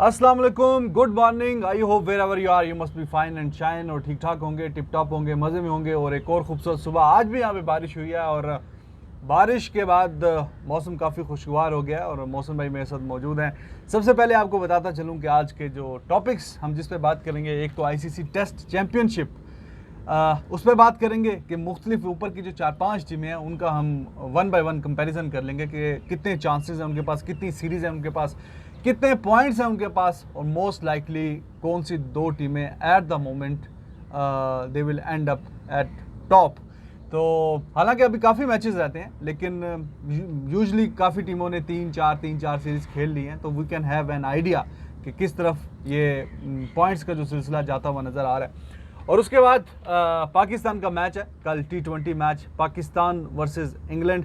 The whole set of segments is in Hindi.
अस्सलाम वालेकुम, good morning. I hope wherever you are you must be fine and shine और ठीक ठाक होंगे, टिप टॉप होंगे, मज़े में होंगे। और एक और खूबसूरत सुबह आज भी यहाँ पे बारिश हुई है और बारिश के बाद मौसम काफ़ी खुशगवार हो गया है और मौसम भाई मेरे साथ मौजूद हैं। सबसे पहले आपको बताता चलूँ कि आज के जो टॉपिक्स हम जिस पे बात करेंगे, एक तो आईसीसी टेस्ट चैम्पियनशिप, उस पर बात करेंगे कि मुख्तलिफ ऊपर की जो 4-5 टीमें हैं उनका हम 1 बाय 1 कंपैरिजन कर लेंगे कि कितने चांसेस हैं उनके पास, कितनी सीरीज़ हैं उनके पास, कितने पॉइंट्स हैं उनके पास और मोस्ट लाइकली कौन सी दो टीमें eight the moment they will and up at top. तो हालांकि अभी काफ़ी मैचेस रहते हैं लेकिन यूजुअली काफ़ी टीमों ने 3-4 सीरीज़ खेल ली हैं, तो we can have an idea कि किस तरफ ये पॉइंट्स का जो सिलसिला जाता हुआ नज़र आ रहा है। और उसके बाद पाकिस्तान का मैच है कल, T20 match, Pakistan versus England.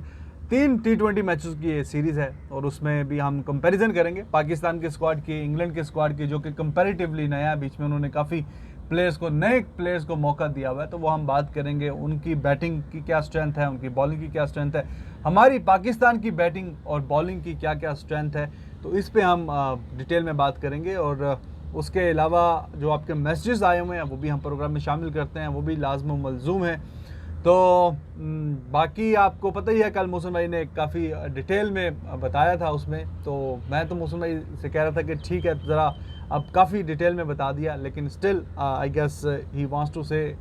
3 T20 matches की ये सीरीज़ है और उसमें भी हम कंपैरिजन करेंगे पाकिस्तान के स्क्वाड की, इंग्लैंड के स्क्वाड की, जो कि कंपैरेटिवली नया है। बीच में उन्होंने काफ़ी नए प्लेयर्स को मौका दिया हुआ है, तो वो हम बात करेंगे उनकी बैटिंग की क्या स्ट्रेंथ है, उनकी बॉलिंग की क्या स्ट्रेंथ है, हमारी पाकिस्तान की बैटिंग और बॉलिंग की क्या क्या स्ट्रेंथ है। तो इस पर हम डिटेल में बात करेंगे। और उसके अलावा जो आपके मैसेजेस आए हुए हैं वो भी हम प्रोग्राम में शामिल करते हैं, वो भी लाज़िम व मलज़ूम है। तो बाकी आपको पता ही है, कल मौसम भाई ने काफ़ी डिटेल में बताया था उसमें, तो मैं तो मौसम भाई से कह रहा था कि ठीक है ज़रा अब काफ़ी डिटेल में बता दिया, लेकिन still I guess he wants to say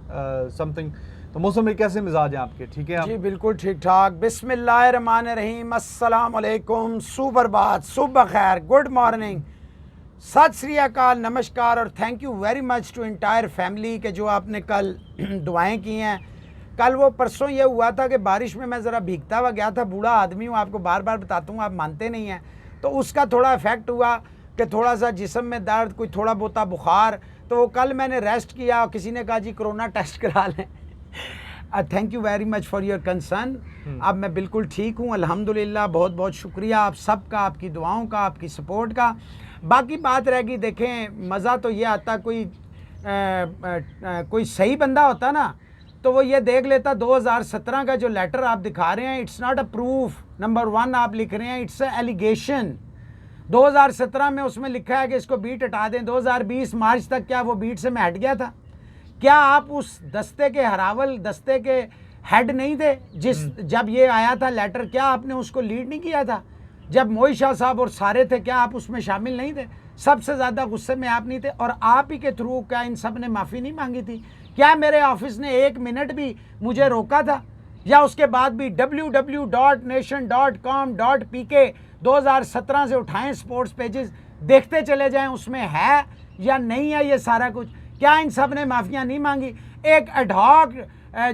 something. तो मौसम भाई कैसे मिजाज हैं आपके, ठीक है? जी बिल्कुल ठीक ठाक। बिस्मिल्लाहिर्रहमानिर्रहीम, अस्सलाम वालेकुम, सुप्रभात, सुबह खैर, गुड मॉर्निंग, सत श्री अकाल, नमस्कार और thank you very much to entire family के जो आपने कल दुआएं की हैं। कल वो परसों ये हुआ था कि बारिश में मैं ज़रा भीगता हुआ गया था, बूढ़ा आदमी हूँ, आपको बार बार बताता हूँ, आप मानते नहीं हैं। तो उसका थोड़ा इफेक्ट हुआ कि थोड़ा सा जिस्म में दर्द, कोई थोड़ा बहुत बुखार। तो वो कल मैंने रेस्ट किया, किसी ने कहा जी कोरोना टेस्ट करा लें। Thank you very much for your concern. अब मैं बिल्कुल ठीक हूँ अल्हम्दुलिल्लाह। बहुत बहुत शुक्रिया आप सबका, आपकी दुआओं का, आपकी सपोर्ट का। बाकी बात रहेगी, देखें मज़ा तो ये आता, कोई सही बंदा होता ना तो वो ये देख लेता 2017 का जो लेटर आप दिखा रहे हैं, it's not a proof. Number 1 आप लिख रहे हैं, इट्स अ एलिगेशन। 2017 में उसमें लिखा है कि इसको बीट हटा दें। 2020 मार्च तक क्या वो बीट से मैं हट गया था? क्या आप उस दस्ते के, हरावल दस्ते के हेड नहीं थे जब ये आया था लेटर? क्या आपने उसको लीड नहीं किया था? जब मोई शाह साहब और सारे थे, क्या आप उसमें शामिल नहीं थे? सबसे ज़्यादा गुस्से में आप नहीं थे? और आप ही के थ्रू क्या इन सब ने माफ़ी नहीं मांगी थी? क्या मेरे ऑफिस ने 1 मिनट भी मुझे रोका था? या उसके बाद भी www.nation.com.pk 2017 से उठाएं स्पोर्ट्स पेजेस, देखते चले जाएं उसमें है या नहीं है ये सारा कुछ। क्या इन सब ने माफ़ियाँ नहीं मांगी? एक एडहॉक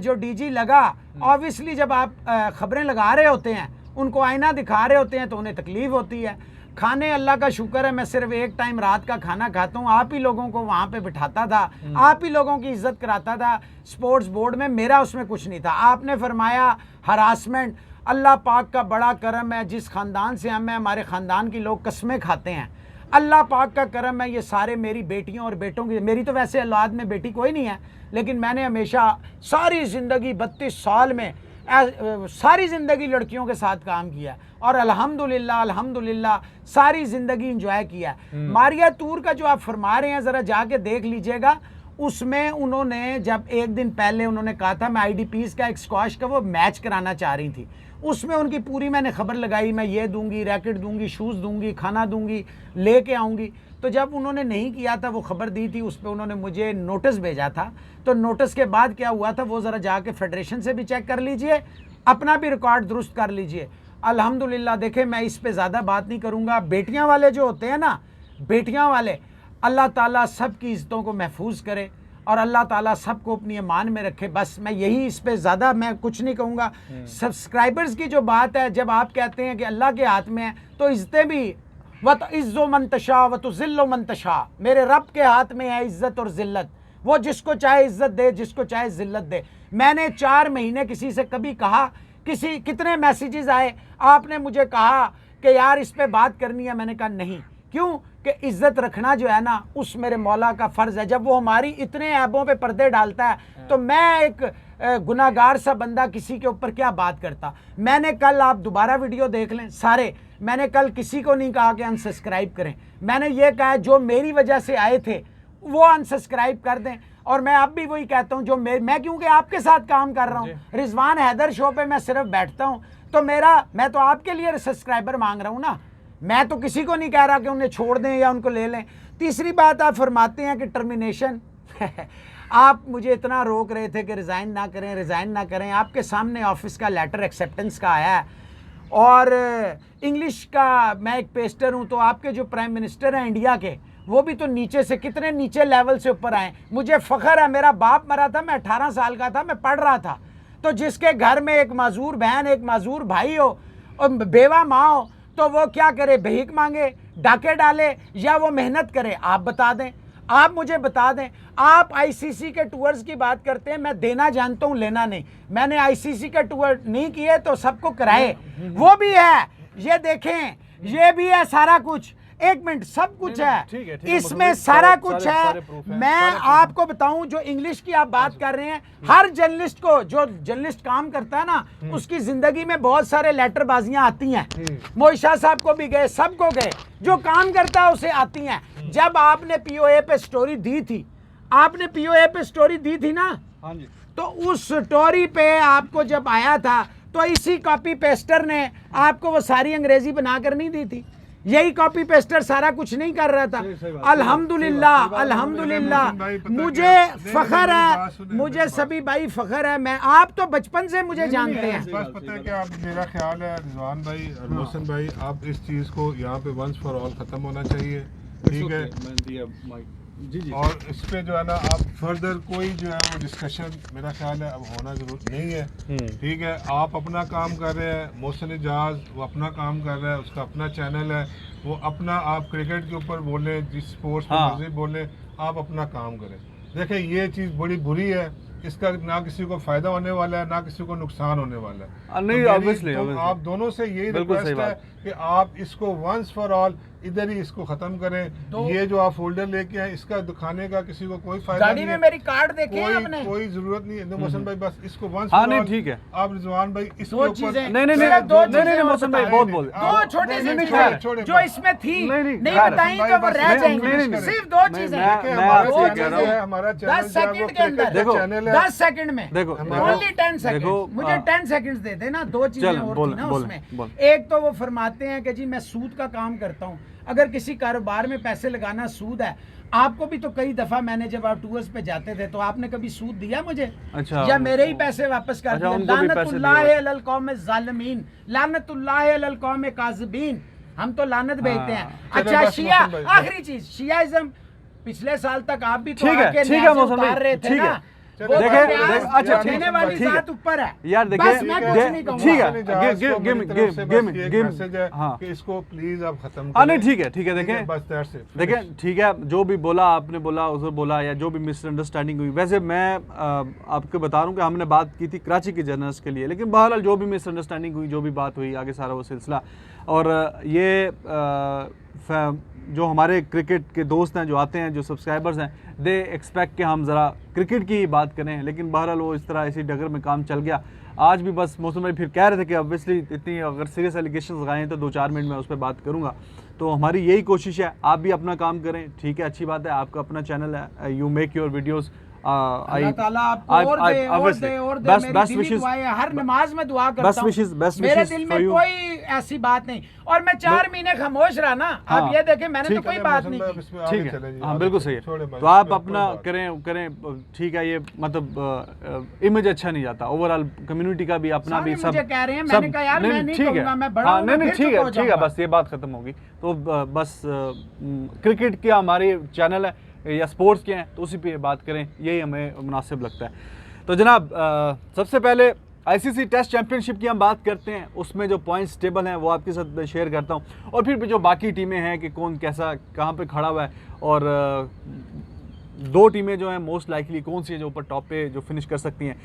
जो डीजी लगा, ऑब्वियसली जब आप खबरें लगा रहे होते हैं, उनको आईना दिखा रहे होते हैं तो उन्हें तकलीफ़ होती है। खाने अल्लाह का शुक्र है मैं सिर्फ एक टाइम रात का खाना खाता हूँ। आप ही लोगों को वहाँ पे बिठाता था, आप ही लोगों की इज्जत कराता था स्पोर्ट्स बोर्ड में, मेरा उसमें कुछ नहीं था। आपने फरमाया हरासमेंट, अल्लाह पाक का बड़ा करम है, जिस ख़ानदान से हम हैं, हमारे ख़ानदान के लोग कस्में खाते हैं, अल्लाह पाक का करम है, ये सारे मेरी बेटियों और बेटों की। मेरी तो वैसे औलाद में बेटी कोई नहीं है, लेकिन मैंने हमेशा सारी ज़िंदगी 32 साल में सारी ज़िंदगी लड़कियों के साथ काम किया और अल्हम्दुलिल्लाह सारी ज़िंदगी इंजॉय किया। मारिया तूर का जो आप फरमा रहे हैं, ज़रा जाके देख लीजिएगा। उसमें उन्होंने जब एक दिन पहले उन्होंने कहा था मैं आईडीपीज़ का एक स्क्वाश का वो मैच कराना चाह रही थी, उसमें उनकी पूरी मैंने खबर लगाई, मैं ये दूंगी, रैकेट दूंगी, शूज़ दूंगी, खाना दूंगी, लेके आऊँगी। तो जब उन्होंने नहीं किया था, वो खबर दी थी, उस पर उन्होंने मुझे नोटिस भेजा था। तो नोटिस के बाद क्या हुआ था वो ज़रा जाके फेडरेशन से भी चेक कर लीजिए, अपना भी रिकॉर्ड दुरुस्त कर लीजिए। अल्हम्दुलिल्लाह देखें, मैं इस पे ज़्यादा बात नहीं करूँगा। बेटियाँ वाले जो होते हैं ना, बेटियाँ वाले, अल्लाह ताला सब की इज़्ज़तों को महफूज करे और अल्लाह ताला सबको अपनी ईमान में रखे। बस मैं यही, इस पे ज़्यादा मैं कुछ नहीं कहूँगा। सब्सक्राइबर्स की जो बात है, जब आप कहते हैं कि अल्लाह के हाथ में है, तो इज़्ज़तें भी वत इज़्ज़ो मंतशा व तो ज़िल्लो मंतशा, मेरे रब के हाथ में है इज़्ज़त और ज़िल्लत। वो जिसको चाहे इज़्ज़त दे, जिसको चाहे ज़िल्लत दे। मैंने 4 महीने किसी से कभी कहा, कितने मैसेजेस आए, आपने मुझे कहा कि यार इस पे बात करनी है, मैंने कहा नहीं। क्यों? कि इज़्ज़त रखना जो है ना, उस मेरे मौला का फ़र्ज़ है। जब वो हमारी इतने ऐबों पे पर्दे डालता है तो मैं एक गुनाहगार सा बंदा किसी के ऊपर क्या बात करता। मैंने कल, आप दोबारा वीडियो देख लें सारे, मैंने कल किसी को नहीं कहा कि अनसब्सक्राइब करें, मैंने ये कहा जो मेरी वजह से आए थे वो अनसब्सक्राइब कर दें। और मैं अब भी वही कहता हूँ, जो मैं क्योंकि आपके साथ काम कर रहा हूँ, रिजवान हैदर शो पे मैं सिर्फ बैठता हूँ, तो मैं तो आपके लिए सब्सक्राइबर मांग रहा हूँ ना, मैं तो किसी को नहीं कह रहा कि उन्हें छोड़ दें या उनको ले लें। तीसरी बात, आप फरमाते हैं कि टर्मिनेशन आप मुझे इतना रोक रहे थे कि रिज़ाइन ना करें, आपके सामने ऑफिस का लेटर एक्सेप्टेंस का आया है, और इंग्लिश का मैं एक पेस्टर हूँ, तो आपके जो प्राइम मिनिस्टर हैं इंडिया के, वो भी तो नीचे से कितने नीचे लेवल से ऊपर आए। मुझे फ़ख्र है, मेरा बाप मरा था, मैं 18 साल का था, मैं पढ़ रहा था, तो जिसके घर में एक माजूर बहन, एक माजूर भाई हो और बेवा माँ हो, तो वो क्या करे, भीख मांगे, डाके डाले, या वो मेहनत करे? आप बता दें, आप मुझे बता दें। आप आईसीसी के टूर्स की बात करते हैं, मैं देना जानता हूं, लेना नहीं। मैंने आईसीसी के टूर नहीं किए तो सबको कराए, वो भी है, ये देखें, ये भी है सारा कुछ। एक मिनट, सब कुछ है इसमें, सारा कुछ है। मैं आपको बताऊं, जो इंग्लिश की आप बात कर रहे हैं, हर जर्नलिस्ट को, जो जर्नलिस्ट काम करता है ना, उसकी जिंदगी में बहुत सारे लेटरबाजियां आती हैं। मोइशा साहब को भी गए, सबको गए, जो काम करता है उसे आती हैं। जब आपने पीओए पे स्टोरी दी थी, ना, हाँ जी, तो उस स्टोरी पे आपको जब आया था, तो इसी कॉपी पेस्टर ने आपको वो सारी अंग्रेजी बनाकर नहीं दी थी। यही कॉपी पेस्टर सारा कुछ नहीं कर रहा था। अल्हम्दुलिल्लाह, मुझे फख्र है, मुझे सभी भाई फख्र है। मैं, आप तो बचपन से मुझे जानते हैं। बस पता है कि आप, मेरा ख्याल है रिजवान भाई और मोहसिन भाई, आप इस चीज़ को यहाँ पे वंस फॉर ऑल ख़त्म होना चाहिए, ठीक है। जी। और इस पे जो है ना, आप फर्दर कोई जो है वो डिस्कशन, मेरा ख्याल है अब होना जरूर नहीं है, ठीक है। आप अपना काम कर रहे हैं, मोहसिन इजाज वो अपना काम कर रहा है, उसका अपना चैनल है, वो अपना, आप क्रिकेट के ऊपर बोले, जिस स्पोर्ट्स पर मर्जी बोले, आप अपना काम करें। देखें, ये चीज़ बड़ी बुरी है, इसका ना किसी को फायदा होने वाला है, ना किसी को नुकसान होने वाला है। नहीं, ऑब्वियसली आप दोनों से यही रिक्वेस्ट है कि आप इसको वंस फॉर ऑल इधर ही इसको खत्म करें। ये जो आप फोल्डर लेके आए, इसका दिखाने का किसी को कोई फायदा गाड़ी नहीं में है, मेरी कार्ड देखे आपने, कोई जरूरत नहीं है। मोहसिन भाई बस इसको वंस हाँ, फॉर नहीं, ऑल, ठीक है। आप रिजवान भाई इसके दो ऊपर चीजें, नहीं, मोहसिन भाई बहुत बोल, दो छोटी सी नहीं, चीजें छोड़े, जो इसमें थी नहीं, बताई तो वो रह जाएंगी। सिर्फ दो चीजें, मैं आपसे कह रहा हूँ, हमारा 10 सेकंड के अंदर, देखो, 10 सेकंड में, देखो, ओनली 10 सेकंड, देखो, मुझे 10 सेकंड्स दे देना। दो चीजें और थी ना उसमें। एक तो वो फरमाते हैं कि जी मैं सूद का काम करता हूँ। अगर किसी कारोबार में पैसे लगाना सूद है, आपको भी तो कई दफा, मैंने जब आप टूर्स पे जाते थे तो आपने कभी सूद दिया मुझे? अच्छा, या मेरे ही पैसे वापस कर दिए? लानतुल्लाह अलल कौम ज़ालिमीन, लानतुल्लाह अलल कौम काज़िबीन। हम तो लानत भेजते हैं। अच्छा, शिया, आखिरी चीज, शियाइज्म, पिछले साल तक आप भी तो आके न्याज़ उतार रहे थे ना। अच्छा, देने वाली बात ऊपर है यार। देखिए, ठीक है, हाँ, इसको प्लीज आप खत्म करें। नहीं, ठीक है, देखें, देखें, ठीक है, जो भी बोला आपने, बोला उसे बोला, या जो भी मिसअंडरस्टैंडिंग हुई। वैसे मैं आपको बता रहा हूँ कि हमने बात की थी कराची के जर्नलिस्ट के लिए, लेकिन बहरहाल जो भी मिसअंडरस्टैंडिंग हुई, जो भी बात हुई, आगे सारा वो सिलसिला। और ये जो हमारे क्रिकेट के दोस्त हैं, जो आते हैं, जो सब्सक्राइबर्स हैं, दे एक्सपेक्ट कि हम ज़रा क्रिकेट की ही बात करें, लेकिन बहरहाल वो इस तरह इसी डगर में काम चल गया। आज भी बस मौसम में फिर कह रहे थे कि ऑब्वियसली इतनी अगर सीरियस एलिगेशंस लगाए हैं तो 2-4 मिनट में उस पर बात करूँगा। तो हमारी यही कोशिश है, आप भी अपना काम करें, ठीक है, अच्छी बात है, आपका अपना चैनल है, यू मेक योर वीडियोज़। अल्लाह ताला आपको और दे, मेरी दिली दुआ है, हर नमाज में दुआ करता हूं, मेरे दिल में कोई ऐसी बात नहीं। और मैं 4 महीने खामोश रहा ना, आप ये देखें, मैंने तो कोई बात नहीं की। ठीक है, हाँ, बिल्कुल सही है। तो आप अपना करें, ठीक है। ये मतलब इमेज अच्छा नहीं जाता ओवरऑल, कम्युनिटी का भी, अपना भी, सब कह रहे हैं। मैंने कहा यार मैं नहीं कहूंगा, मैं बड़ा हूं, नहीं, ठीक है, बस ये बात खत्म होगी। तो बस क्रिकेट के हमारे चैनल है या स्पोर्ट्स के हैं, तो उसी पे बात करें, यही हमें मुनासिब लगता है। तो जनाब, सबसे पहले आईसीसी टेस्ट चैंपियनशिप की हम बात करते हैं। उसमें जो पॉइंट्स टेबल हैं वो आपके साथ शेयर करता हूं, और फिर जो बाकी टीमें हैं कि कौन कैसा कहां पे खड़ा हुआ है, और 2 टीमें जो हैं मोस्ट लाइकली कौन सी है जो ऊपर टॉप पे जो फिनिश कर सकती हैं।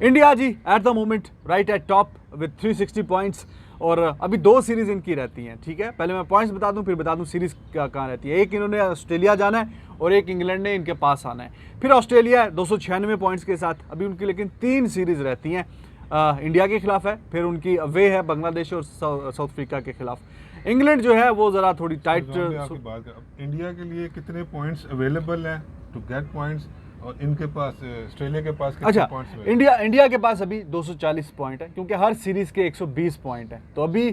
India ji at the moment right at top with 360 points, और अभी 2 सीरीज़ इनकी रहती हैं, ठीक है। पहले मैं पॉइंट्स बता दूं, फिर बता दूं सीरीज़ कहाँ रहती है। एक इन्होंने ऑस्ट्रेलिया जाना है और एक इंग्लैंड ने इनके पास आना है। फिर ऑस्ट्रेलिया 296 पॉइंट्स के साथ अभी उनकी, लेकिन 3 सीरीज़ रहती हैं। इंडिया के खिलाफ है, फिर उनकी अवे है बांग्लादेश और साउथ अफ्रीका के खिलाफ। इंग्लैंड जो है वो ज़रा थोड़ी टाइट। आपकी बात कर, अब इंडिया के लिए कितने पॉइंट्स अवेलेबल हैं टू गेट पॉइंट्स, और इनके पास ऑस्ट्रेलिया के पास कितने अच्छा, पॉइंट्स? इंडिया के पास अभी 240 पॉइंट है, क्योंकि हर सीरीज़ के 120 पॉइंट है। तो अभी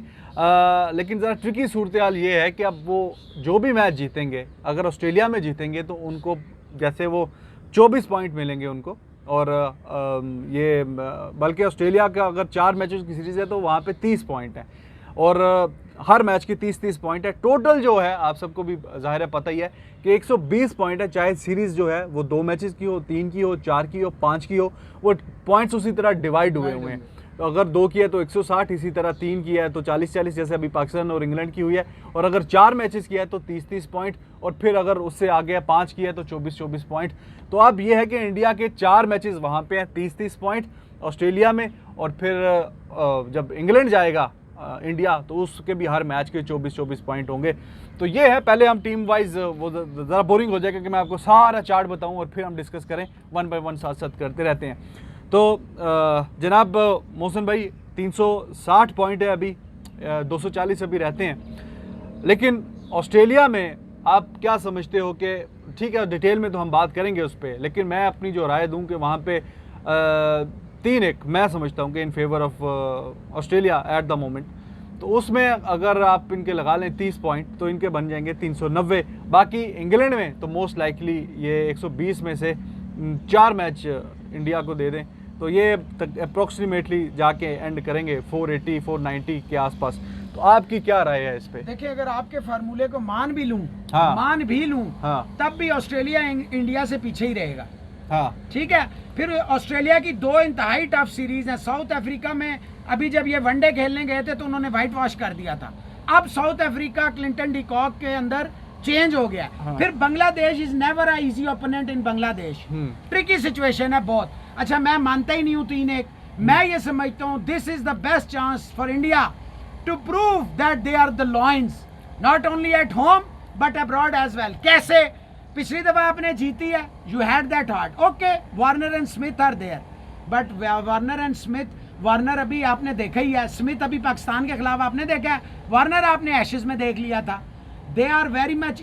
लेकिन ज़रा ट्रिकी सूरत हाल ये है कि अब वो जो भी मैच जीतेंगे, अगर ऑस्ट्रेलिया में जीतेंगे तो उनको जैसे वो 24 पॉइंट मिलेंगे उनको, और ये बल्कि ऑस्ट्रेलिया का अगर 4 मैचेस की सीरीज़ है तो वहाँ पे 30 पॉइंट है, और हर मैच की 30-30 पॉइंट है। टोटल जो है आप सबको भी ज़ाहिर है पता ही है कि 120 पॉइंट है, चाहे सीरीज़ जो है वो 2 मैचेस की हो, 3 की हो, 4 की हो, 5 की हो, वो पॉइंट्स उसी तरह डिवाइड हुए हैं। तो अगर 2 की है तो 160, इसी तरह 3 की है तो 40-40, जैसे अभी पाकिस्तान और इंग्लैंड की हुई है, और अगर 4 मैचेस की है तो 30-30 पॉइंट, और फिर अगर उससे आगे 5 की है तो 24-24 पॉइंट। तो अब ये है कि इंडिया के 4 मैचेस वहाँ पे हैं 30-30 पॉइंट ऑस्ट्रेलिया में, और फिर जब इंग्लैंड जाएगा इंडिया तो उसके भी हर मैच के 24-24 पॉइंट होंगे। तो ये है, पहले हम टीम वाइज, वो ज़रा बोरिंग हो जाएगा कि मैं आपको सारा चार्ट बताऊं और फिर हम डिस्कस करें, 1 बाय 1 साथ साथ करते रहते हैं। तो जनाब मोहसिन भाई 360 पॉइंट है अभी, 240 अभी रहते हैं, लेकिन ऑस्ट्रेलिया में आप क्या समझते हो कि ठीक है, डिटेल में तो हम बात करेंगे उस पर, लेकिन मैं अपनी जो राय दूं कि वहाँ पे 3-1 मैं समझता हूँ कि in favour of Australia eight the moment. तो उसमें अगर आप इनके लगा लें 30 पॉइंट तो इनके बन जाएंगे 390। बाकी इंग्लैंड में तो मोस्ट लाइकली ये 120 में से 4 मैच इंडिया को दे दें, तो ये अप्रोक्सीमेटली जाके एंड करेंगे 480-490 के आसपास। तो आपकी क्या राय है इस पे? देखिए, अगर आपके फार्मूले को मान भी लूं, हाँ, मान भी लूं, हाँ, तब भी ऑस्ट्रेलिया इंडिया से पीछे ही रहेगा। हाँ, ठीक है। फिर ऑस्ट्रेलिया की 2 इंतहाई टफ सीरीज हैं। साउथ अफ्रीका में अभी जब ये वनडे खेलने गए थे तो उन्होंने वाइट वॉश कर दिया था। अब साउथ अफ्रीका क्लिंटन डिकॉक के अंदर चेंज हो गया। हाँ। फिर Bangladesh is never a easy opponent in Bangladesh. Tricky situation है बहुत। अच्छा, मैं मानता ही नहीं हूँ 3-1, मैं ये समझता हूँ this is the best chance for India to prove that they are the lions, not only at home but abroad as well. कैसे? पिछली दफा आपने जीती है, you had that heart, okay, Warner and Smith are there, but Warner and Smith, Warner अभी आपने देखा ही है, स्मिथ अभी पाकिस्तान के खिलाफ आपने देखा है, वार्नर आपने एशेज में देख लिया था। They are very much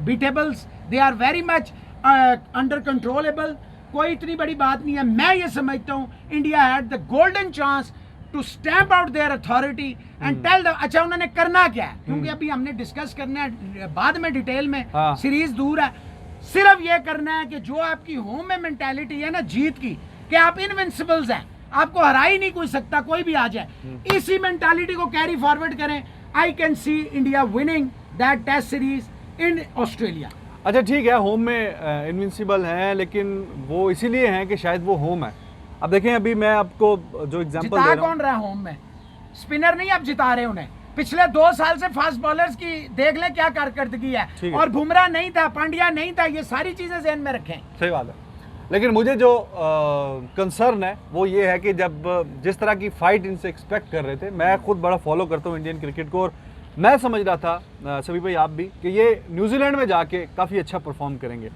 beatables, they are very much under controllable, कोई इतनी बड़ी बात नहीं है। मैं ये समझता हूँ India had the golden chance to stamp out their authority and tell the, अच्छा उन्होंने करना क्या है, क्योंकि अभी हमने डिस्कस करना है बाद में डिटेल में, हाँ। सीरीज दूर है। सिर्फ ये करना है कि जो आपकी होम में मेंटालिटी है ना जीत की, कि आप इनविंसिबल्स हैं, आपको हरा ही नहीं कोई सकता, कोई भी आ जाए, इसी मेंटालिटी को कैरी फॉरवर्ड करें। I can see India winning that test series in Australia. अच्छा ठीक है, होम में इनविंसिबल हैं, लेकिन वो इसीलिए हैं कि शायद वो होम है। अब देखें, अभी मैं आपको जो एग्जांपल दे जिता रहा कौन रहा होम में? स्पिनर नहीं आप जिता रहे उन्हें। पिछले 2 साल से फास्ट बॉलर्स की देख ले क्या कारकर्दगी है, और बुमराह नहीं था, पांड्या नहीं था, ये सारी चीजें ज़हन में रखें। सही बात है, लेकिन मुझे जो कंसर्न है वो ये है कि जब जिस तरह की फाइट इनसे एक्सपेक्ट कर रहे थे, मैं खुद बड़ा फॉलो करता हूँ इंडियन क्रिकेट को, और मैं समझ रहा था सभी भाई आप भी कि ये न्यूजीलैंड में जाके काफ़ी अच्छा परफॉर्म करेंगे,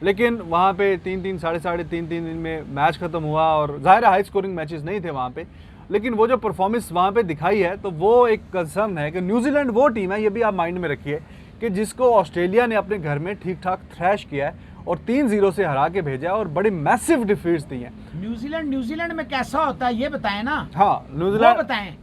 लेकिन वहाँ पे 3-3 साढ़े 3 दिन में मैच ख़त्म हुआ, और ज़ाहिर हाई स्कोरिंग मैचेस नहीं थे वहाँ पे, लेकिन वो जो परफॉर्मेंस वहाँ पे दिखाई है, तो वो एक कंसर्न है कि न्यूजीलैंड वो टीम है, ये भी आप माइंड में रखिए, कि जिसको ऑस्ट्रेलिया ने अपने घर में ठीक ठाक थ्रैश किया है और 3-0 से हरा के भेजा है, और बड़ी मैसिव डिफीट्स दी हैं। न्यूजीलैंड में कैसा होता है ये बताएं ना। हाँ, न्यूजीलैंड बताएं,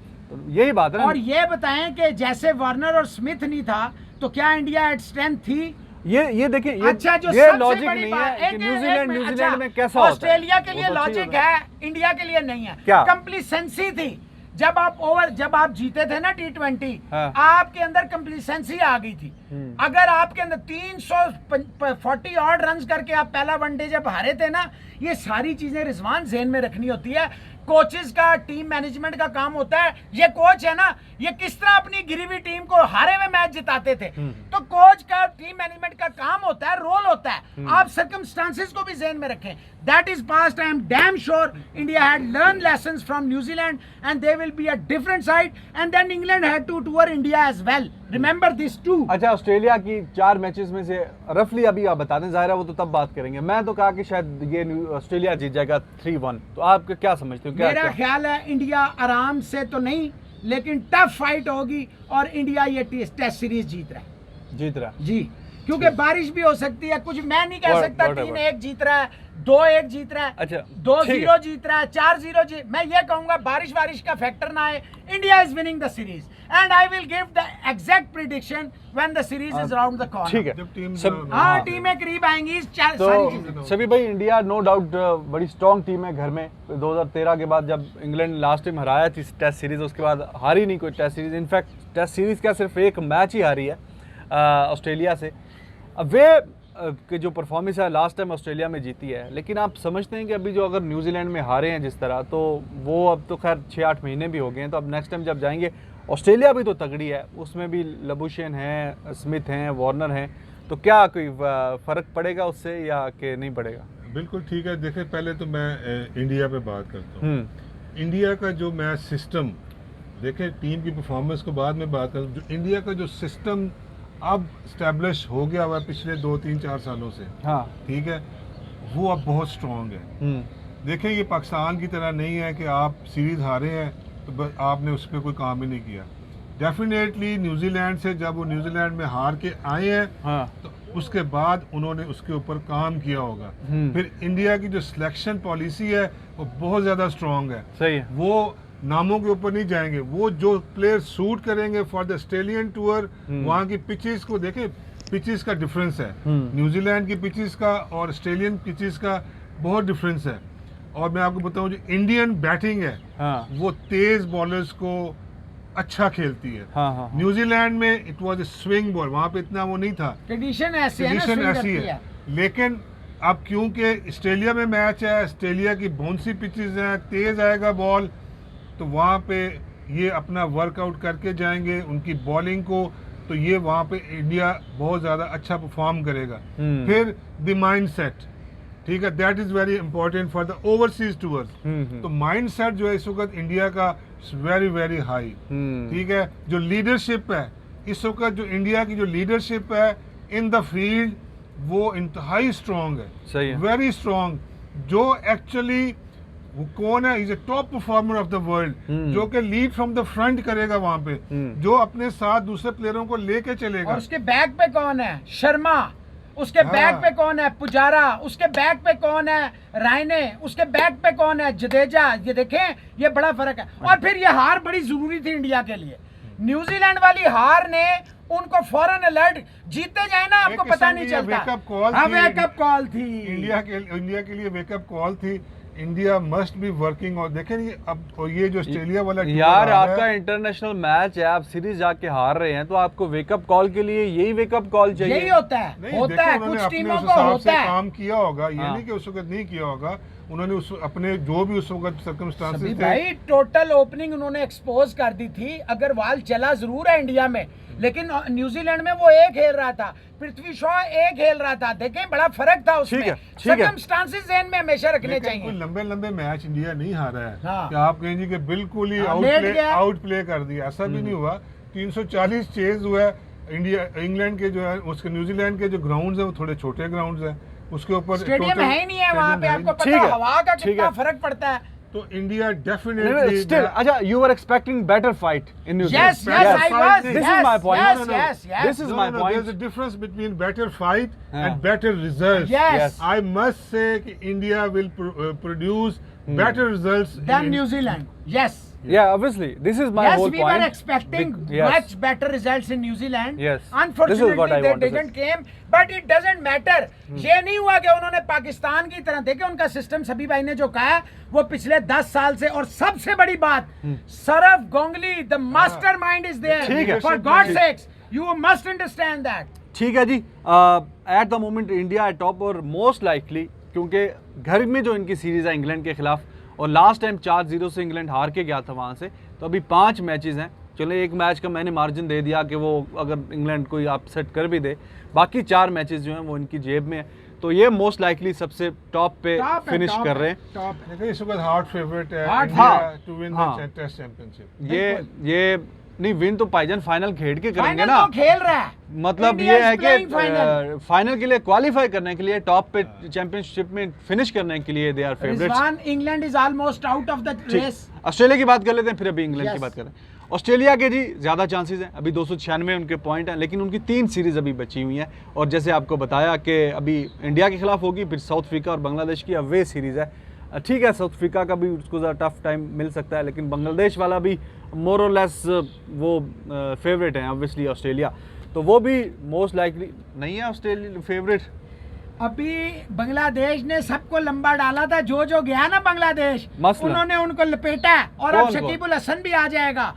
यही बात है ना। और ये बताएं कि जैसे वार्नर और स्मिथ नहीं था तो क्या इंडिया एट स्ट्रेंथ थी? ये देखिए, अच्छा, जो ये सबसे लॉजिक बड़ी नहीं बात है कि न्यूजीलैंड में कैसा होता है। ऑस्ट्रेलिया के लिए वो तो लॉजिक है, इंडिया के लिए नहीं है। क्या? कंप्लीसेंसी थी। जब आप जीते थे ना T20, हाँ। आपके अंदर कंप्लीसेंसी आ गई थी। अगर आपके अंदर 340 ऑड रन करके आप पहला वनडे जब हारे थे ना, ये सारी चीजें रिजवान ज़हन में रखनी होती है। कोचेस का, टीम मैनेजमेंट का काम होता है। ये कोच है ना, ये किस तरह अपनी गिरी हुई टीम को हारे हुए मैच जिताते थे, तो कोच का, टीम मैनेजमेंट का काम होता है, रोल होता है। आप सर्कमस्टांसेस को भी ज़हन में रखें। That is past. I am damn sure India had learn lessons from New Zealand and they will be a different side, and then England had to tour India as well. Remember this too. अच्छा, ऑस्ट्रेलिया की 4 मैचेस में से रफली अभी आप बता दें, ज़ाहिर है वो तो तब बात करेंगे। मैं तो कहा कि शायद ये ऑस्ट्रेलिया जीत जाएगा 3-1, तो आप क्या समझते हो? मेरा ख्याल है इंडिया आराम से तो नहीं, लेकिन टफ फाइट होगी और इंडिया ये टेस्ट सीरीज जीत रहा है जी, क्योंकि बारिश भी हो सकती है। कुछ मैं नहीं कह सकता 3-1 जीत रहा है, 2-1 जीत रहा है, अच्छा 2-0 जीत रहा है, 4-0 जीत। मैं ये कहूंगा बारिश का फैक्टर ना आए, India is winning the series and I will give the exact prediction when the series is around the corner. ठीक है, जब टीम हाँ टीमें करीब आएंगी सारी चीजें। तो सभी भाई, इंडिया नो डाउट बड़ी स्ट्रॉन्ग टीम है घर में। 2013 के बाद जब इंग्लैंड लास्ट टाइम हराया थी टेस्ट सीरीज, उसके बाद हारी नहीं कोई test series. In fact test series का सिर्फ एक मैच ही हारी है ऑस्ट्रेलिया से। अब वे कि जो परफॉर्मेंस है लास्ट टाइम ऑस्ट्रेलिया में जीती है, लेकिन आप समझते हैं कि अभी जो अगर न्यूजीलैंड में हारे हैं जिस तरह, तो वो अब तो खैर 6-8 महीने भी हो गए हैं, तो अब नेक्स्ट टाइम जब जाएंगे, ऑस्ट्रेलिया भी तो तगड़ी है, उसमें भी लबुशेन हैं, स्मिथ हैं, वार्नर हैं, तो क्या कोई फ़र्क पड़ेगा उससे या कि नहीं पड़ेगा? बिल्कुल ठीक है। देखिए, पहले तो मैं इंडिया पे बात करता हूँ। इंडिया का जो मैच सिस्टम, देखें टीम की परफॉर्मेंस को बाद में बात करूँ, जो इंडिया का जो सिस्टम अब स्टैब्लिश हो गया हुआ है पिछले 2-3-4 सालों से, हाँ ठीक है, वो अब बहुत स्ट्रॉन्ग है। देखें, ये पाकिस्तान की तरह नहीं है कि आप सीरीज हारे हैं तो आपने उस पर कोई काम ही नहीं किया। डेफिनेटली न्यूजीलैंड से जब वो न्यूजीलैंड में हार के आए हैं, हाँ, तो उसके बाद उन्होंने उसके ऊपर काम किया होगा। फिर इंडिया की जो सिलेक्शन पॉलिसी है वो बहुत ज़्यादा स्ट्रॉन्ग है। सही है, वो नामों के ऊपर नहीं जाएंगे, वो जो प्लेयर सूट करेंगे फॉर द ऑस्ट्रेलियन टूर, वहाँ की पिचेस को देखें, पिचेस का डिफरेंस है, न्यूजीलैंड की पिचेस का और ऑस्ट्रेलियन पिचेस का बहुत डिफरेंस है। और मैं आपको बताऊं, जो इंडियन बैटिंग है, हाँ, वो तेज बॉलर्स को अच्छा खेलती है। हाँ, न्यूजीलैंड में it was a swing ball, वहाँ पे इतना वो नहीं था, ट्रेडिशन ऐसी है। लेकिन अब क्योंकि ऑस्ट्रेलिया में मैच है, ऑस्ट्रेलिया की बाउंसी पिचेस हैं, तेज आएगा बॉल, तो वहाँ पे ये अपना वर्कआउट करके जाएंगे उनकी बॉलिंग को, तो ये वहाँ पे इंडिया बहुत ज़्यादा अच्छा परफॉर्म करेगा। फिर द माइंड सेट, ठीक है, that is very important for the overseas tours. तो माइंड सेट जो है इस वक्त इंडिया का वेरी वेरी हाई, ठीक है। जो लीडरशिप है इस वक्त, जो इंडिया की जो लीडरशिप है इन द फील्ड, वो इंतहाई स्ट्रॉन्ग है, सही है, वेरी स्ट्रॉन्ग। जो एक्चुअली वो कौन है, is a top performer of the world, जो कि लीड फ्रॉम द फ्रंट करेगा वहां पे, जो अपने साथ दूसरे प्लेयरों को लेके चलेगा। और उसके बैक पे कौन है? शर्मा। उसके बैक पे कौन है? पुजारा। उसके बैक पे कौन है? रायने। उसके बैक पे कौन है? जडेजा। ये देखें, ये बड़ा फर्क है। और फिर ये हार बड़ी जरूरी थी इंडिया के लिए। न्यूजीलैंड वाली हार ने उनको फौरन अलर्ट, जीतते जाए ना आपको पता नहीं चलता, वेकअप कॉल थी इंडिया के लिए, वेकअप कॉल थी। India must be working. और देखें अब ये जो ऑस्ट्रेलिया वाला यार, आपका इंटरनेशनल मैच है, आप सीरीज जाके हार रहे हैं, तो आपको वेकअप कॉल के लिए यही वेकअप कॉल चाहिए। यही होता है, कुछ टीमों को होता है, काम किया होगा, ये नहीं कि उस वक्त नहीं किया होगा। उन्होंने उस अपने जो भी उस वक्त सर्कमस्टांसेस थे, भाई टोटल ओपनिंग उन्होंने एक्सपोज कर दी थी। अग्रवाल चला जरूर है इंडिया में, लेकिन न्यूजीलैंड में वो एक खेल रहा था, पृथ्वी शॉ एक खेल रहा था। देखें, बड़ा फर्क था उसमें। सर्कमस्टांसेस ज़हन में हमेशा रखने चाहिए। लंबे मैच इंडिया नहीं हारा है, हाँ। कि आप कहेंगे कि बिल्कुल ही आउट प्ले कर दिया, ऐसा भी नहीं हुआ। 340 चेज हुआ इंडिया। इंग्लैंड के जो है, उसके न्यूजीलैंड के जो ग्राउंड्स हैं वो थोड़े छोटे ग्राउंड्स हैं, उसके ऊपर स्टेडियम है ही नहीं है वहाँ पे। आपको पता है हवा का कितना फर्क पड़ता है। तो इंडिया डेफिनेटली still, अच्छा, you were expecting better fight in New Zealand. Yes, I was. This is my point. Yes. This is my point. There's a difference between better fight and better results. Yes. I must say that India will produce better results than New Zealand. Yes. Yeah, obviously. This is my whole point. Yes, we were expecting much better results in New Zealand. Yes. Unfortunately, they didn't came. But it doesn't matter. ये नहीं हुआ कि उन्होंने पाकिस्तान की तरह, देखे उनका सिस्टम, सभी भाई ने जो कहा वो पिछले 10 साल से। और सबसे बड़ी बात, Sourav Ganguly, the mastermind is there. For God sake, you must understand that. ठीक है जी, एट द मोमेंट इंडिया है टॉप, और मोस्ट लाइकली क्योंकि घर में जो इनकी सीरीज है इंग्लैंड के खिलाफ, और लास्ट टाइम 4-0 से इंग्लैंड हार के गया था वहाँ से, तो अभी 5 मैचेस हैं। चलो, एक मैच का मैंने मार्जिन दे दिया कि वो अगर इंग्लैंड कोई अपसेट कर भी दे, बाकी 4 मैचेस जो हैं वो इनकी जेब में है। तो ये मोस्ट लाइकली सबसे टॉप पे टॉप है, फिनिश टॉप कर है, रहे हैं। टॉप है। देखिए इस वक्त हार्ड फेवरेट है Hard इंडिया हाँ, टू विन हाँ। The test championship. ये नहीं विन तो भाईजान फाइनल खेल के करेंगे फाइनल ना, तो खेल रहा है, मतलब India ये is है playing कि final। फाइनल के लिए क्वालिफाई करने के लिए टॉप पे चैंपियनशिप में फिनिश करने के लिए they are favourites. Rizwan, England is almost out of the race. Australia की बात कर लेते हैं, फिर अभी इंग्लैंड की Yes. बात करें। ऑस्ट्रेलिया के जी ज़्यादा चांसेस हैं, अभी 296 उनके पॉइंट हैं, लेकिन उनकी 3 सीरीज़ अभी बची हुई हैं। और जैसे आपको बताया कि अभी इंडिया के खिलाफ होगी, फिर साउथ अफ्रीका और बांग्लादेश की अवे सीरीज़ है। ठीक है, साउथ अफ्रीका का भी उसको ज़रा टफ टाइम मिल सकता है, लेकिन बांग्लादेश वाला भी मोर और लेस वो फेवरेट हैं ऑब्वियसली ऑस्ट्रेलिया, तो वो भी मोस्ट लाइकली नहीं है ऑस्ट्रेलिया फेवरेट। अभी बांग्लादेश ने सबको लंबा डाला था, जो जो गया ना बांग्लादेश, मसलन। उन्होंने उनको लपेटा और अब कौन? शकीबुल हसन भी आ जाएगा।